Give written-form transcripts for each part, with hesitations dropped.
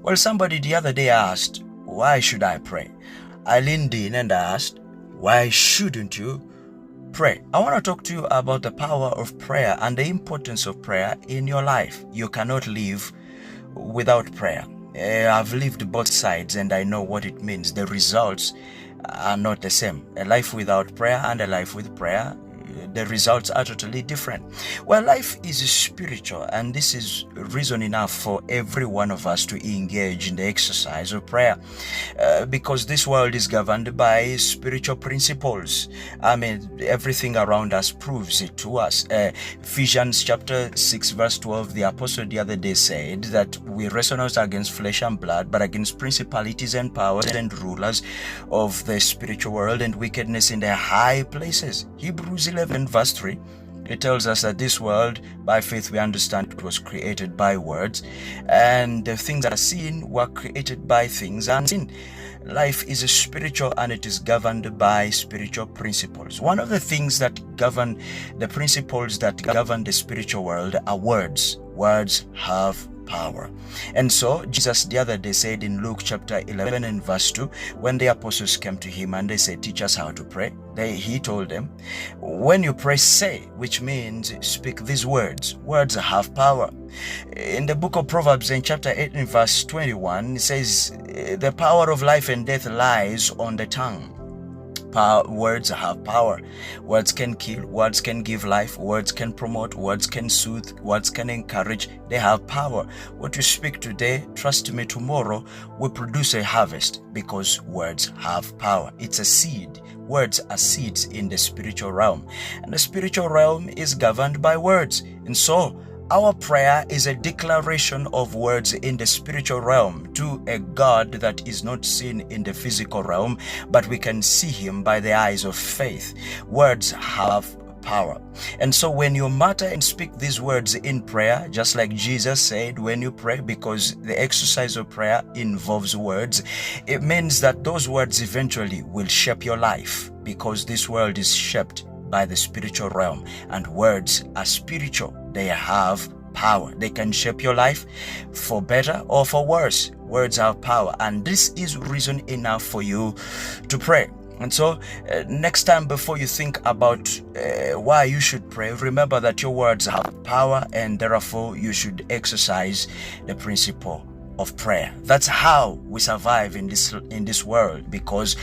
Well, somebody the other day asked, why should I pray? I leaned in and asked, why shouldn't you pray? I want to talk to you about the power of prayer and the importance of prayer in your life. You cannot live without prayer. I've lived both sides and I know what it means. The results are not the same. A life without prayer and a life with prayer, the results are totally different. Well, life is spiritual, and this is reason enough for every one of us to engage in the exercise of prayer, because this world is governed by spiritual principles. I mean, everything around us proves it to us. Ephesians chapter 6 verse 12, the apostle the other day said that we wrestle not against flesh and blood, but against principalities and powers and rulers of the spiritual world and wickedness in the high places. Hebrews 11 verse 3, it tells us that this world, by faith we understand it was created by words, and the things that are seen were created by things unseen. Life is spiritual and it is governed by spiritual principles. One of the things that govern the principles that govern the spiritual world are words. Words have power. And so Jesus the other day said in Luke chapter 11 and verse 2, when the apostles came to him and they said, teach us how to pray, he told them, when you pray, say, which means speak these words. Words have power. In the book of Proverbs in chapter 8 and verse 21, it says, the power of life and death lies on the tongue. Words have power. Words can kill, words can give life, words can promote, words can soothe, words can encourage. They have power. What you speak today, trust me, tomorrow will produce a harvest, because words have power. It's a seed. Words are seeds in the spiritual realm, and the spiritual realm is governed by words. And so our prayer is a declaration of words in the spiritual realm to a God that is not seen in the physical realm, but we can see him by the eyes of faith. Words have power. And so when you mutter and speak these words in prayer, just like Jesus said, when you pray, because the exercise of prayer involves words, it means that those words eventually will shape your life, because this world is shaped by the spiritual realm, and words are spiritual. They have power. They can shape your life for better or for worse. Words have power, and this is reason enough for you to pray. And so next time, before you think about why you should pray, remember that your words have power, and therefore you should exercise the principle of prayer. That's how we survive in this world, because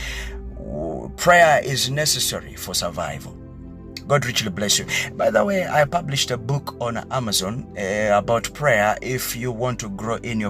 prayer is necessary for survival. God richly bless you. By the way, I published a book on Amazon about prayer if you want to grow in your